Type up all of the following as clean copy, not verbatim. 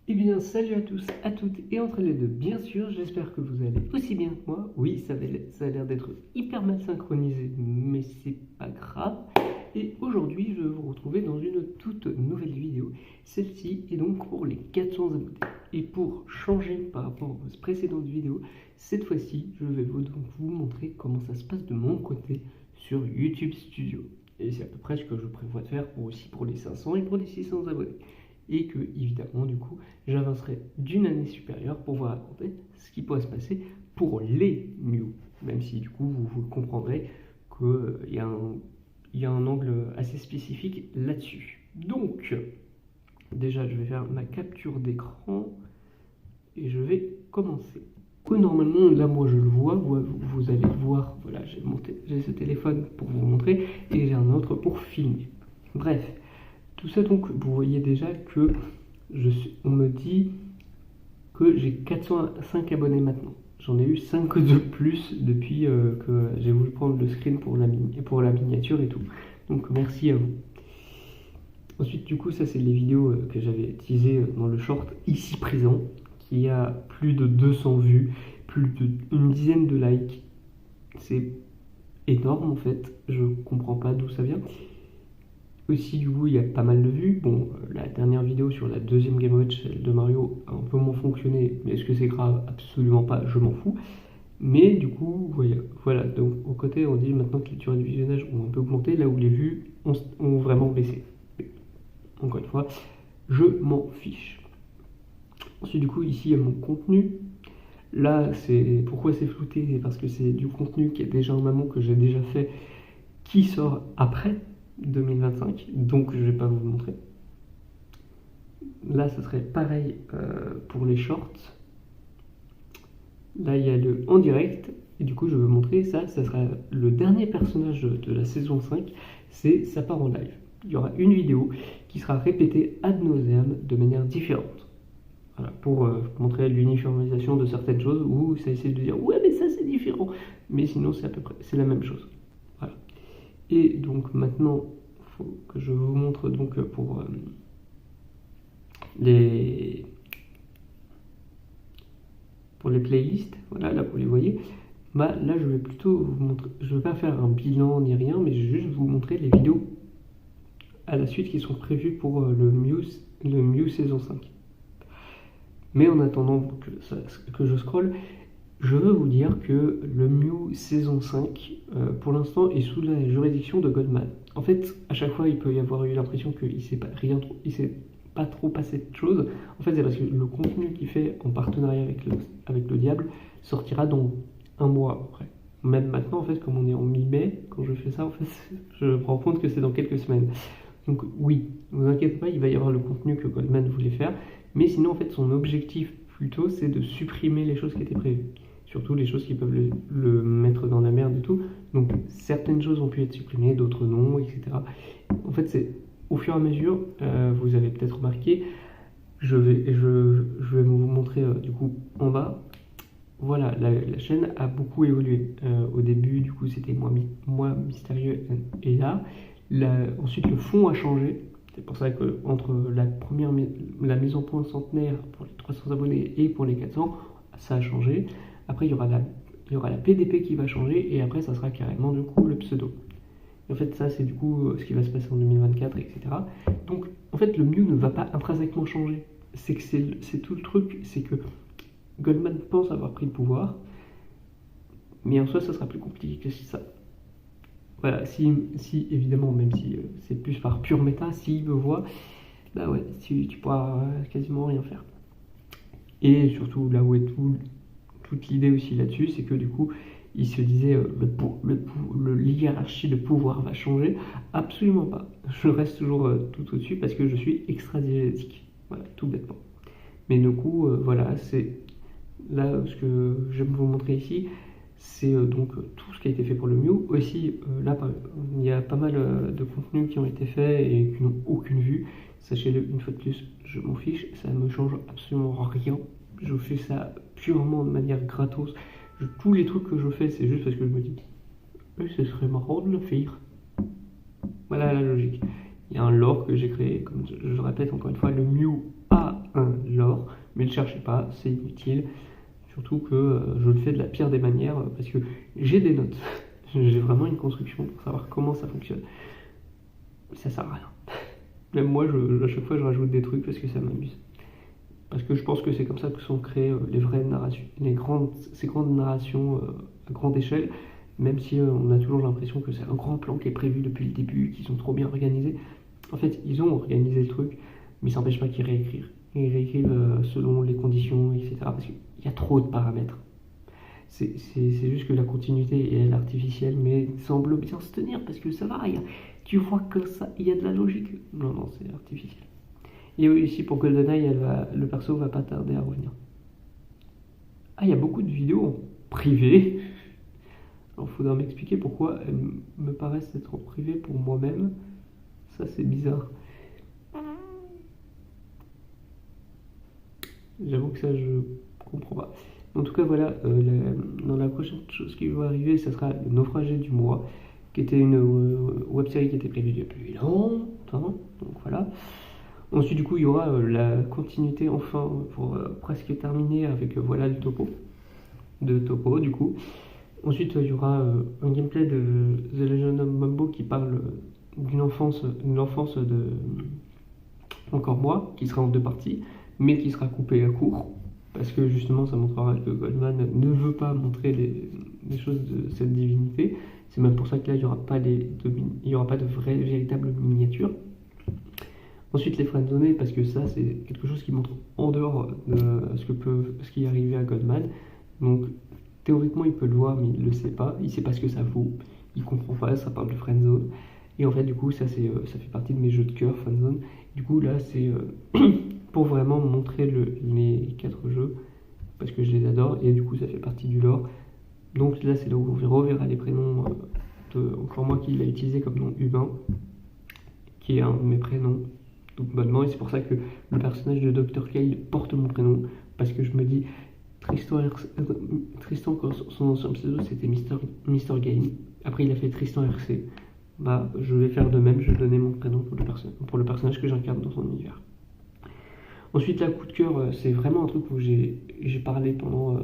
Eh bien, salut à tous, à toutes et entre les deux, bien sûr, j'espère que vous allez aussi bien que moi. Oui, ça a l'air d'être hyper mal synchronisé, mais c'est pas grave. Et aujourd'hui, je vais vous retrouver dans une toute nouvelle vidéo. Celle-ci est donc pour les 400 abonnés. Et pour changer par rapport aux précédentes vidéos, cette fois-ci, je vais donc vous montrer comment ça se passe de mon côté sur YouTube Studio. Et c'est à peu près ce que je prévois de faire aussi pour les 500 et pour les 600 abonnés. Et que, évidemment, du coup, j'avancerai d'une année supérieure pour vous raconter ce qui pourrait se passer pour les Mew. Même si, du coup, vous comprendrez qu'il y a un angle assez spécifique là-dessus. Donc, déjà, je vais faire ma capture d'écran et je vais commencer. Normalement, là, moi, je le vois, vous allez le voir. Voilà, j'ai ce téléphone pour vous montrer et j'ai un autre pour filmer. Bref. Tout ça, donc, vous voyez déjà que on me dit que j'ai 405 abonnés maintenant. J'en ai eu 5 de plus depuis que j'ai voulu prendre le screen pour la miniature et tout. Donc, merci à vous. Ensuite, du coup, ça, c'est les vidéos que j'avais teasées dans le short ici présent, qui a plus de 200 vues, plus d'une dizaine de likes. C'est énorme, en fait. Je comprends pas d'où ça vient. Aussi, du coup, il y a pas mal de vues. Bon, la dernière vidéo sur la deuxième Game Watch de Mario a un peu moins fonctionné, mais est-ce que c'est grave? Absolument pas, je m'en fous. Mais du coup, voilà, donc au côté, on dit maintenant que les durées de visionnage ont un peu augmenté, là où les vues ont vraiment baissé. Mais, encore une fois, je m'en fiche. Ensuite, du coup, ici, il y a mon contenu. Là, pourquoi c'est flouté? C'est parce que c'est du contenu qui est déjà en amont, que j'ai déjà fait, qui sort après 2025, donc je vais pas vous le montrer. Là, ça serait pareil pour les shorts. Là, il y a le en direct, et du coup, je vais vous montrer ça. Ça sera le dernier personnage de la saison 5, c'est ça part en live. Il y aura une vidéo qui sera répétée ad nauseam de manière différente. Voilà, pour montrer l'uniformisation de certaines choses où ça essaie de dire ouais, mais ça c'est différent, mais sinon c'est à peu près c'est la même chose. Voilà. Et donc maintenant, il faut que je vous montre donc pour les playlists, voilà, là vous les voyez. Bah là je vais plutôt vous montrer, je vais pas faire un bilan ni rien, mais je vais juste vous montrer les vidéos à la suite qui sont prévues pour le Mew saison 5. Mais en attendant que je scrolle, je veux vous dire que le Mew saison 5, pour l'instant, est sous la juridiction de Goldman. En fait, à chaque fois, il peut y avoir eu l'impression qu'il ne s'est pas trop passé de choses. En fait, c'est parce que le contenu qu'il fait en partenariat avec le diable sortira dans un mois à peu près. Même maintenant, en fait, comme on est en mi-mai, quand je fais ça, en fait, je me rends compte que c'est dans quelques semaines. Donc oui, ne vous inquiétez pas, il va y avoir le contenu que Goldman voulait faire. Mais sinon, en fait, son objectif plutôt, c'est de supprimer les choses qui étaient prévues. Surtout les choses qui peuvent le mettre dans la merde et tout. Donc certaines choses ont pu être supprimées, d'autres non, etc. En fait, c'est au fur et à mesure, vous avez peut-être remarqué, je vais vous montrer du coup en bas. Voilà, la chaîne a beaucoup évolué. Au début, du coup, c'était moins mystérieux et là, ensuite le fond a changé. C'est pour ça que entre la mise en point centenaire pour les 300 abonnés et pour les 400, ça a changé. Après, il y aura la PDP qui va changer et après, ça sera carrément du coup le pseudo. Et en fait, ça, c'est du coup ce qui va se passer en 2024, etc. Donc, en fait, le Mew ne va pas intrinsèquement changer. C'est tout le truc, c'est que Goldman pense avoir pris le pouvoir, mais en soi, ça sera plus compliqué que ça. Voilà, si évidemment, même si c'est plus par pure méta, s'il me voit, bah ouais, tu pourras quasiment rien faire. Et surtout, là où est toute l'idée aussi là-dessus, c'est que du coup, il se disait l'hiérarchie de pouvoir va changer. Absolument pas. Je reste toujours tout au-dessus parce que je suis extra-diégétique. Voilà, tout bêtement. Mais du coup, voilà, c'est là ce que j'aime vous montrer ici. C'est donc tout ce qui a été fait pour le Mew. Aussi, là, il y a pas mal de contenus qui ont été faits et qui n'ont aucune vue. Sachez-le, une fois de plus, je m'en fiche. Ça ne me change absolument rien. Je fais ça purement de manière gratos. Tous les trucs que je fais, c'est juste parce que je me dis ce serait marrant de le faire. Voilà la logique. Il y a un lore que j'ai créé, comme je le répète encore une fois, le Mew a un lore. Mais ne le cherchez pas, c'est inutile. Surtout que je le fais de la pire des manières parce que j'ai des notes. J'ai vraiment une construction pour savoir comment ça fonctionne. Ça sert à rien. Même moi, à chaque fois, je rajoute des trucs parce que ça m'amuse. Parce que je pense que c'est comme ça que sont créées les vraies narrations, ces grandes narrations à grande échelle, même si on a toujours l'impression que c'est un grand plan qui est prévu depuis le début, qu'ils sont trop bien organisés. En fait, ils ont organisé le truc, mais ça n'empêche pas qu'ils réécrivent. Ils réécrivent selon les conditions, etc. Parce qu'il y a trop de paramètres. C'est juste que la continuité est artificielle, mais semble bien se tenir, parce que ça va, tu vois que ça, il y a de la logique. Non, c'est artificiel. Et ici pour GoldenEye, le perso va pas tarder à revenir. Ah, il y a beaucoup de vidéos privées. Alors il faudra m'expliquer pourquoi elles me paraissent être privées pour moi-même. Ça c'est bizarre. J'avoue que ça je comprends pas. En tout cas voilà, dans la prochaine chose qui va arriver, ça sera le naufragé du mois, qui était une web-série qui était prévue depuis longtemps. Donc voilà. Ensuite, du coup, il y aura la continuité, enfin, pour presque terminer avec voilà le topo. De topo, du coup. Ensuite, il y aura un gameplay de The Legend of Mumbo qui parle d'une enfance de encore moi, qui sera en 2 parties, mais qui sera coupée à court. Parce que justement, ça montrera que Goldman ne veut pas montrer les choses de cette divinité. C'est même pour ça que là, il n'y aura pas de vraies, véritables miniatures. Ensuite, les friendzonés, parce que ça, c'est quelque chose qui montre en dehors de ce qui est arrivé à Goldman. Donc, théoriquement, il peut le voir, mais il ne le sait pas. Il ne sait pas ce que ça vaut. Il ne comprend pas, ça parle de friendzone. Et en fait, du coup, ça fait partie de mes jeux de cœur, friendzone. Du coup, là, c'est pour vraiment montrer les 4 jeux, parce que je les adore, et du coup, ça fait partie du lore. Donc là, c'est là où on reverra les prénoms encore moi qui l'a utilisé comme nom humain, qui est un de mes prénoms. Donc bonnement, et c'est pour ça que le personnage de Dr. Kyle porte mon prénom, parce que je me dis, Tristan quand son ancien pseudo c'était Mr. Game, après il a fait Tristan RC, bah je vais faire de même, je vais donner mon prénom pour le personnage que j'incarne dans son univers. Ensuite, la coup de cœur, c'est vraiment un truc où j'ai parlé pendant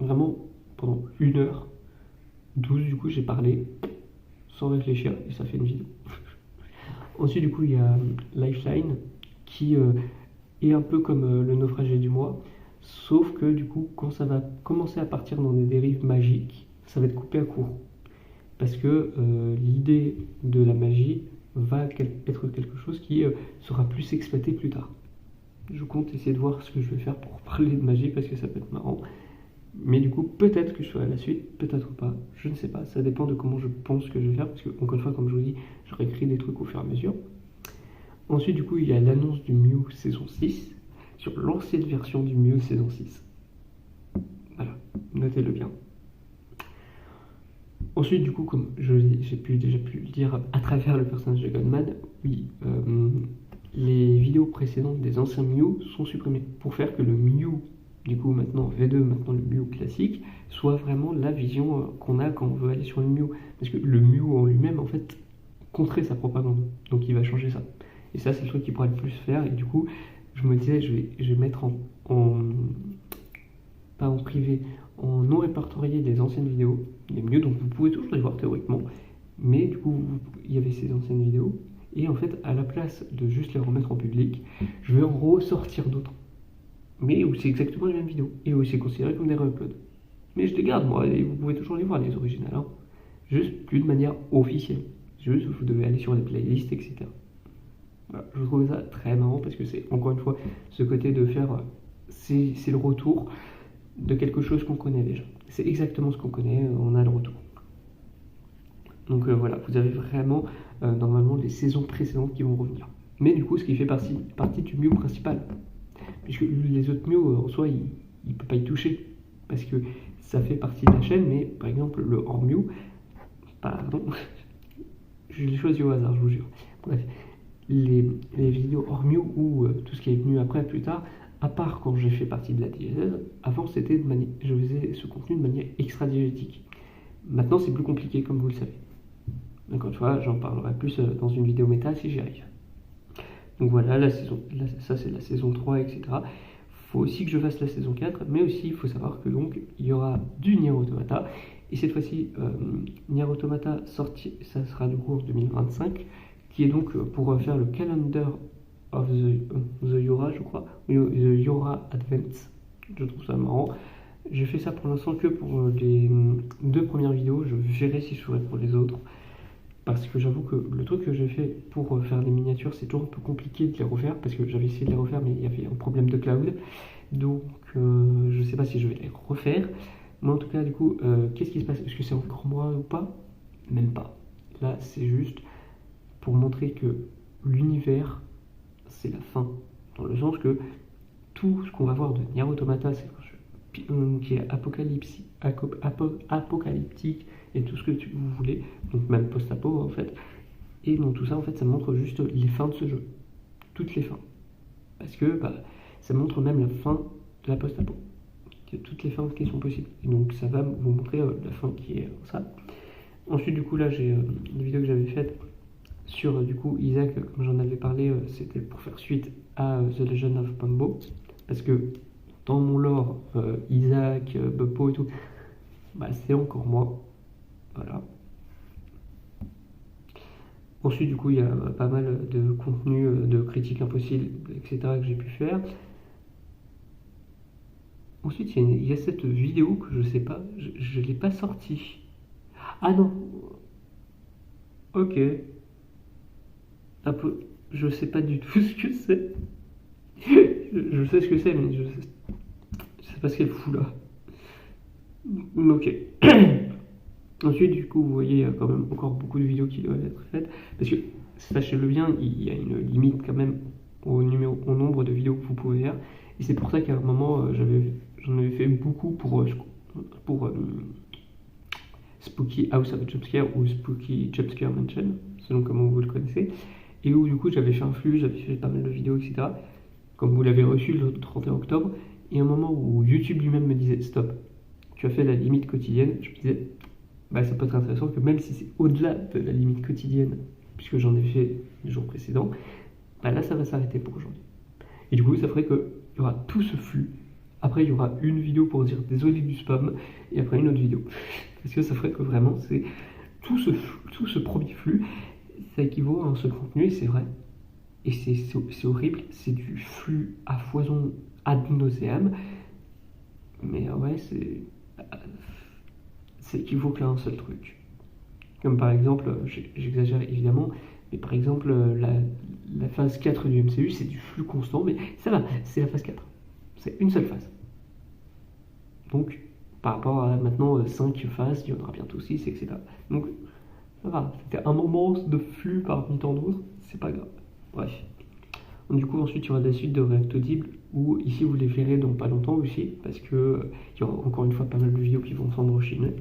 1h12, du coup j'ai parlé sans réfléchir, et ça fait une vidéo. Ensuite, du coup, il y a Lifeline qui est un peu comme le naufragé du mois, sauf que du coup, quand ça va commencer à partir dans des dérives magiques, ça va être coupé à court. Parce que l'idée de la magie va être quelque chose qui sera plus exploité plus tard. Je compte essayer de voir ce que je vais faire pour parler de magie parce que ça peut être marrant. Mais du coup, peut-être que je ferai la suite, peut-être pas, je ne sais pas, ça dépend de comment je pense que je vais faire, parce que, encore une fois, comme je vous dis, je réécris des trucs au fur et à mesure. Ensuite, du coup, il y a l'annonce du Mew saison 6, sur l'ancienne version du Mew saison 6. Voilà, notez-le bien. Ensuite, du coup, comme j'ai déjà pu le dire à travers le personnage de Goldman, oui, les vidéos précédentes des anciens Mew sont supprimées, pour faire que le Mew du coup maintenant V2, maintenant le Mew classique, soit vraiment la vision qu'on a quand on veut aller sur le Mew. Parce que le Mew en lui-même, en fait, contrait sa propagande. Donc il va changer ça. Et ça, c'est le truc qu'il pourra le plus faire. Et du coup, je me disais, je vais mettre pas en privé, en non répertorié des anciennes vidéos, des Mew, donc vous pouvez toujours les voir théoriquement. Mais du coup, il y avait ces anciennes vidéos. Et en fait, à la place de juste les remettre en public, je vais en ressortir d'autres. Mais où c'est exactement les mêmes vidéos, et où c'est considéré comme des re-uploads. Mais je les garde moi, et vous pouvez toujours les voir, les originales, hein. Juste plus de manière officielle. Juste vous devez aller sur les playlists, etc. Voilà, je trouve ça très marrant parce que c'est encore une fois ce côté de faire, c'est le retour de quelque chose qu'on connaît déjà. C'est exactement ce qu'on connaît, on a le retour. Donc voilà, vous avez vraiment normalement les saisons précédentes qui vont revenir. Mais du coup, ce qui fait partie du Mew principal. Puisque les autres Mew, en soi, il ne peut pas y toucher. Parce que ça fait partie de la chaîne, mais par exemple, le hors Mew, pardon, je l'ai choisi au hasard, je vous jure. Bref, les vidéos hors Mew ou tout ce qui est venu après, plus tard, à part quand j'ai fait partie de la diégèse, avant c'était je faisais ce contenu de manière extra-diégétique. Maintenant, c'est plus compliqué, comme vous le savez. Donc, tu vois, j'en parlerai plus dans une vidéo méta si j'y arrive. Donc voilà, ça c'est la saison 3, etc. Faut aussi que je fasse la saison 4, mais aussi il faut savoir que donc il y aura du Nier Automata. Et cette fois-ci, Nier Automata sorti, ça sera du coup en 2025, qui est donc pour faire le Calendar of the Yora, je crois, the Yora Advance. Je trouve ça marrant. J'ai fait ça pour l'instant que pour les 2 premières vidéos. Je verrai si je ferai pour les autres. Parce que j'avoue que le truc que j'ai fait pour faire des miniatures, c'est toujours un peu compliqué de les refaire. Parce que j'avais essayé de les refaire, mais il y avait un problème de cloud. Donc je sais pas si je vais les refaire. Mais en tout cas, du coup, qu'est-ce qui se passe? Est-ce que c'est encore moi ou pas? Même pas. Là, c'est juste pour montrer que l'univers, c'est la fin. Dans le sens que tout ce qu'on va voir de Nier Automata, c'est un jeu qui est apocalyptique et tout ce que vous voulez, donc même post-apo en fait. Et dans tout ça, en fait, ça montre juste les fins de ce jeu. Toutes les fins. Parce que ça montre même la fin de la post-apo. Toutes les fins qui sont possibles. Et donc ça va vous montrer la fin qui est ça. Ensuite, du coup, là, j'ai une vidéo que j'avais faite sur, du coup, Isaac, comme j'en avais parlé, c'était pour faire suite à The Legend of Bumbo. Parce que dans mon lore, Isaac, Bumbo et tout, c'est encore moi. Voilà. Ensuite, du coup, il y a pas mal de contenu de critiques impossibles, etc. que j'ai pu faire. Ensuite, il y a cette vidéo que je sais pas, je l'ai pas sortie. Ah non. Ok. Un peu, je sais pas du tout ce que c'est. Je sais ce que c'est, mais je sais pas ce qu'elle fout là. Ok. Ensuite, du coup, vous voyez, il y a quand même encore beaucoup de vidéos qui doivent être faites. Parce que, sachez-le bien, il y a une limite quand même au nombre de vidéos que vous pouvez faire. Et c'est pour ça qu'à un moment, j'en avais fait beaucoup pour Spooky House of Jumpscare ou Spooky Jumpscare Mansion, selon comment vous le connaissez. Et où, du coup, j'avais fait un flux, j'avais fait pas mal de vidéos, etc. Comme vous l'avez reçu le 31 octobre. Et à un moment où YouTube lui-même me disait stop, tu as fait la limite quotidienne, je me disais ça peut être intéressant que même si c'est au-delà de la limite quotidienne, puisque j'en ai fait les jours précédents, là ça va s'arrêter pour aujourd'hui. Et du coup ça ferait qu'il y aura tout ce flux, après il y aura une vidéo pour dire désolé du spam, et après une autre vidéo. Parce que ça ferait que vraiment c'est tout ce premier flux, ça équivaut à un seul contenu, et c'est vrai. Et c'est horrible, c'est du flux à foison ad nauseam, mais ouais, c'est équivaut qu'à un seul truc. Comme par exemple, j'exagère évidemment, mais par exemple, la phase 4 du MCU, c'est du flux constant, mais ça va, c'est la phase 4. C'est une seule phase. Donc, par rapport à maintenant 5 phases, il y en aura bientôt 6, etc. Donc, ça va, c'était un moment de flux parmi tant d'autres, c'est pas grave. Bref. Donc, du coup, ensuite, il y aura des suites de Reactaudible, où ici, vous les verrez dans pas longtemps aussi, parce que il y aura encore une fois pas mal de vidéos qui vont s'enregistrer.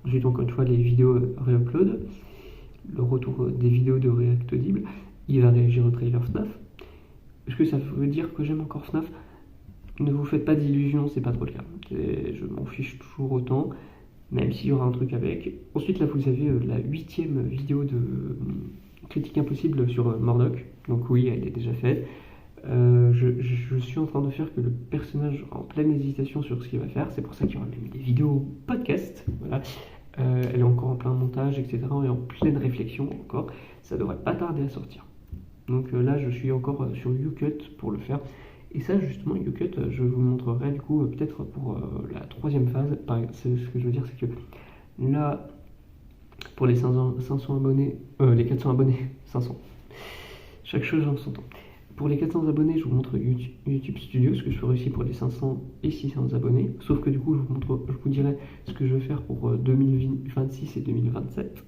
Ensuite, encore une fois, les vidéos réupload, le retour des vidéos de Reactaudible, il va réagir au trailer FNAF. Est-ce que ça veut dire que j'aime encore FNAF? Ne vous faites pas d'illusions, c'est pas trop le cas. Je m'en fiche toujours autant, même s'il y aura un truc avec. Ensuite, là, vous avez la 8e vidéo de Critique Impossible sur Mordok. Donc oui, elle est déjà faite. Je suis en train de faire que le personnage en pleine hésitation sur ce qu'il va faire. C'est pour ça qu'il y aura même des vidéos podcast. Voilà. Elle est encore en plein montage, etc. Et en pleine réflexion encore. Ça devrait pas tarder à sortir. Donc là, je suis encore sur YouCut pour le faire. Et ça, justement, YouCut, je vous montrerai du coup peut-être pour la 3e phase. Ce que je veux dire, c'est que là, pour les 500 abonnés, les 400 abonnés, 500. Chaque chose en son temps. Pour les 400 abonnés, je vous montre YouTube Studio, ce que je ferai aussi pour les 500 et 600 abonnés. Sauf que du coup, je vous dirai ce que je vais faire pour 2026 et 2027.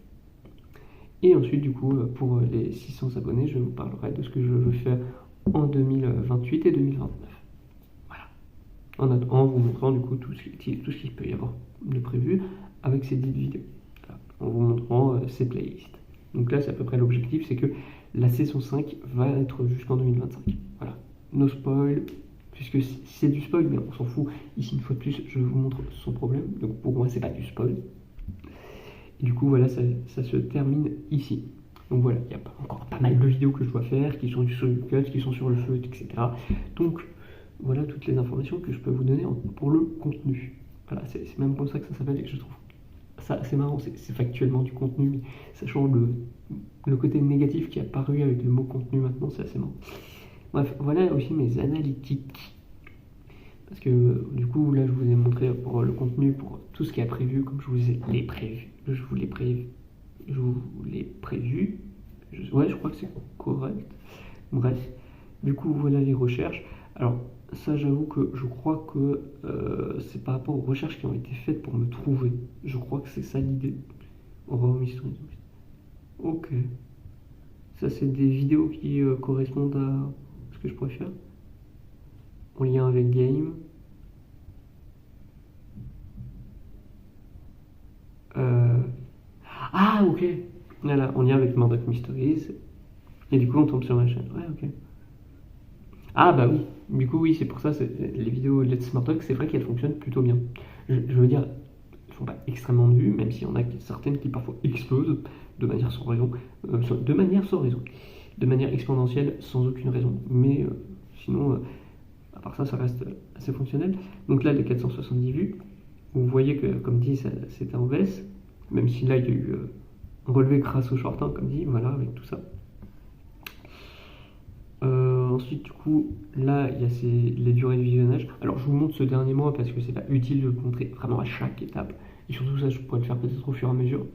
Et ensuite, du coup, pour les 600 abonnés, je vous parlerai de ce que je veux faire en 2028 et 2029. Voilà. En vous montrant du coup tout ce qu'il peut y avoir de prévu avec ces 10 vidéos. Voilà. En vous montrant ces playlists. Donc là, c'est à peu près l'objectif, c'est que la saison 5 va être jusqu'en 2025. Voilà. No spoil, puisque c'est du spoil, mais on s'en fout. Ici, une fois de plus, je vous montre son problème. Donc pour moi, c'est pas du spoil. Et du coup, voilà, ça se termine ici. Donc voilà, il y a encore pas mal de vidéos que je dois faire, qui sont sur YouCut, qui sont sur le feu, etc. Donc voilà toutes les informations que je peux vous donner pour le contenu. Voilà, c'est même comme ça que ça s'appelle et je trouve ça assez marrant, c'est factuellement du contenu, mais sachant le côté négatif qui est apparu avec le mot contenu maintenant, c'est assez marrant. Bref, voilà aussi mes analytiques. Parce que du coup, là, je vous ai montré pour le contenu, pour tout ce qui est prévu, comme je vous l'ai prévu. Je vous l'ai prévu. Ouais, je crois que c'est correct. Bref, du coup, voilà les recherches. Alors, ça, j'avoue que je crois que c'est par rapport aux recherches qui ont été faites pour me trouver. Je crois que c'est ça l'idée. Ok. Ça, c'est des vidéos qui correspondent à ce que je pourrais faire. En lien avec Game. Ah, ok. Voilà, en lien avec Murdoch Mysteries. Et du coup, on tombe sur ma chaîne. Ouais, ok. Ah, bah oui. Du coup, oui, c'est pour ça, les vidéos Let's Murdoch, c'est vrai qu'elles fonctionnent plutôt bien. Je veux dire, elles ne sont pas extrêmement de vues, même s'il y en a certaines qui parfois explosent de manière sans raison. De manière exponentielle, sans aucune raison. Mais sinon, à part ça, ça reste assez fonctionnel. Donc là, les 470 vues, vous voyez que, comme dit, c'était en baisse. Même si là, il y a eu un relevé grâce au short, hein, comme dit, voilà, avec tout ça. Ensuite, du coup, là, il y a les durées de visionnage. Alors, je vous montre ce dernier mois parce que c'est pas utile de le montrer vraiment à chaque étape. Et surtout, ça, je pourrais le faire peut-être au fur et à mesure.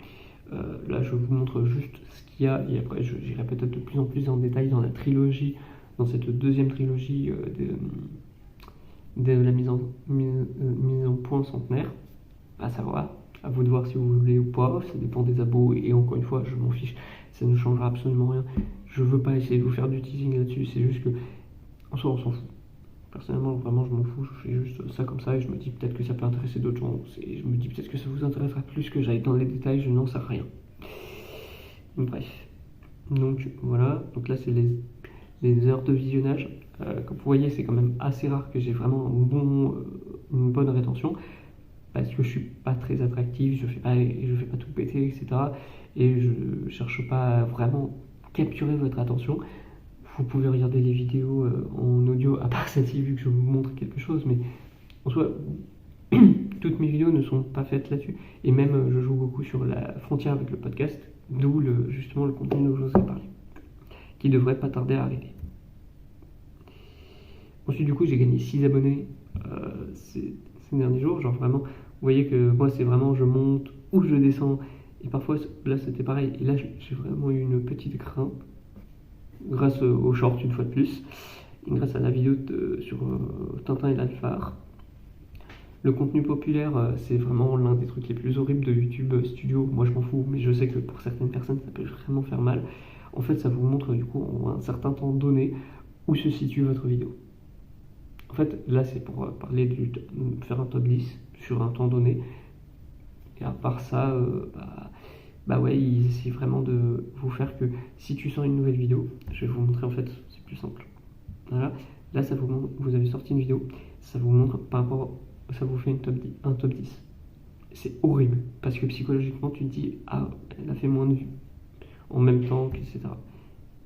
Là, je vous montre juste ce qu'il y a et après, j'irai peut-être de plus en plus en détail dans la trilogie, dans cette deuxième trilogie de la mise en point centenaire. À savoir, à vous de voir si vous voulez ou pas, ça dépend des abos et encore une fois, je m'en fiche, ça ne changera absolument rien. Je veux pas essayer de vous faire du teasing là-dessus, c'est juste que en soi on s'en fout. Personnellement, vraiment, je m'en fous, je fais juste ça comme ça et je me dis peut-être que ça peut intéresser d'autres gens. Je me dis peut-être que ça vous intéressera plus que j'aille dans les détails, je n'en sais rien. Bref. Donc voilà, donc là c'est les heures de visionnage. Comme vous voyez, c'est quand même assez rare que j'ai vraiment une bonne rétention. Parce que je suis pas très attractif, je fais pas tout péter, etc. Et je cherche pas à vraiment capturer votre attention. Vous pouvez regarder les vidéos en audio, à part celle-ci, vu que je vous montre quelque chose, mais en soi, toutes mes vidéos ne sont pas faites là-dessus. Et même, je joue beaucoup sur la frontière avec le podcast, d'où justement le contenu dont je vous ai parlé, qui devrait pas tarder à arriver. Ensuite, du coup, j'ai gagné 6 abonnés ces derniers jours, genre vraiment. Vous voyez que moi, c'est vraiment je monte ou je descends. Et parfois, là, c'était pareil. Et là, j'ai vraiment eu une petite grimpe grâce au short, une fois de plus. Et grâce à la vidéo sur Tintin et l'Alphare. Le contenu populaire, c'est vraiment l'un des trucs les plus horribles de YouTube Studio. Moi, je m'en fous, mais je sais que pour certaines personnes, ça peut vraiment faire mal. En fait, ça vous montre, du coup, en un certain temps donné, où se situe votre vidéo. En fait, là, c'est pour parler faire un top 10 sur un temps donné. Et à part ça, bah ouais, ils essaient vraiment de vous faire que si tu sors une nouvelle vidéo, je vais vous montrer en fait, c'est plus simple. Voilà, là, ça vous montre, vous avez sorti une vidéo, ça vous montre par rapport, ça vous fait un top 10. C'est horrible, parce que psychologiquement, tu te dis, ah, elle a fait moins de vues, en même temps, etc.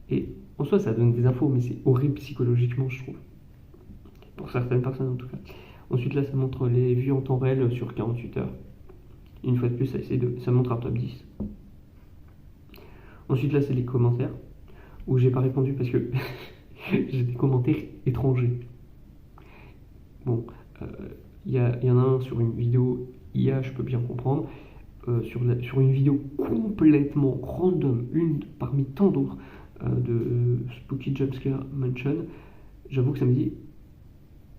Et en soi, ça donne des infos, mais c'est horrible psychologiquement, je trouve. Pour certaines personnes en tout cas. Ensuite là ça montre les vues en temps réel sur 48 heures. Une fois de plus ça montre un top 10. Ensuite là c'est les commentaires où j'ai pas répondu parce que j'ai des commentaires étrangers. Bon, y en a un sur une vidéo IA, je peux bien comprendre. Sur une vidéo complètement random, une parmi tant d'autres de Spooky Jumpscare Mansion, j'avoue que ça me dit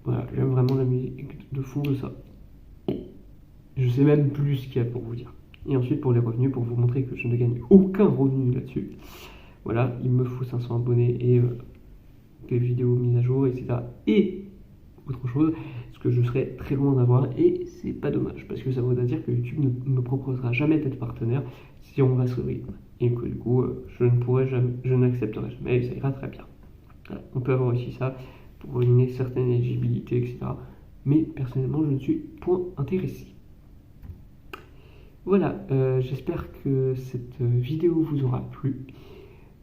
voilà, j'aime vraiment la musique de fond de ça. Je sais même plus ce qu'il y a pour vous dire. Et ensuite pour les revenus, pour vous montrer que je ne gagne aucun revenu là-dessus. Voilà, il me faut 500 abonnés et des vidéos mises à jour, etc. Et autre chose, ce que je serais très loin d'avoir, et c'est pas dommage, parce que ça voudrait dire que YouTube ne me proposera jamais d'être partenaire si on va ce rythme. Et que du coup, je n'accepterai jamais, et ça ira très bien. Voilà, on peut avoir aussi ça pour une certaine éligibilité, etc. Mais personnellement, je ne suis point intéressé. Voilà, j'espère que cette vidéo vous aura plu.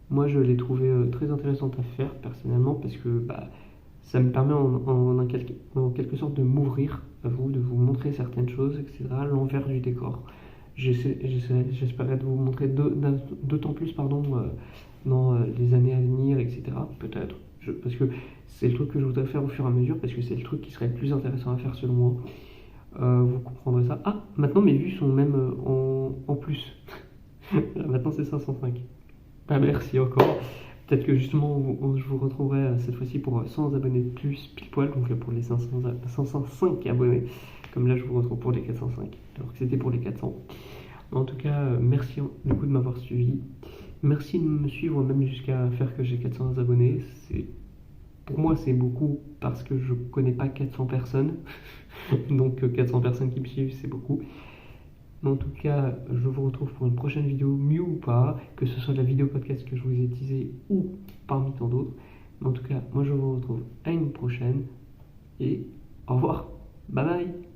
Moi, je l'ai trouvé très intéressante à faire personnellement parce que ça me permet en quelque sorte de m'ouvrir à vous, de vous montrer certaines choses, etc., l'envers du décor. J'espérais de vous montrer d'autant plus dans les années à venir, etc. Peut-être, parce que c'est le truc que je voudrais faire au fur et à mesure, parce que c'est le truc qui serait le plus intéressant à faire selon moi. Vous comprendrez ça. Ah, maintenant mes vues sont même en plus. Maintenant c'est 505. Bah, merci encore. Peut-être que justement je vous retrouverai cette fois-ci pour 100 abonnés de plus pile poil, donc pour les 505 abonnés. Comme là je vous retrouve pour les 405, alors que c'était pour les 400. En tout cas, merci du coup de m'avoir suivi. Merci de me suivre même jusqu'à faire que j'ai 400 abonnés. Pour moi c'est beaucoup parce que je connais pas 400 personnes. Donc 400 personnes qui me suivent, c'est beaucoup. Mais en tout cas, je vous retrouve pour une prochaine vidéo, mieux ou pas, que ce soit la vidéo podcast que je vous ai teasé ou parmi tant d'autres. Mais en tout cas, moi je vous retrouve à une prochaine et au revoir. Bye bye.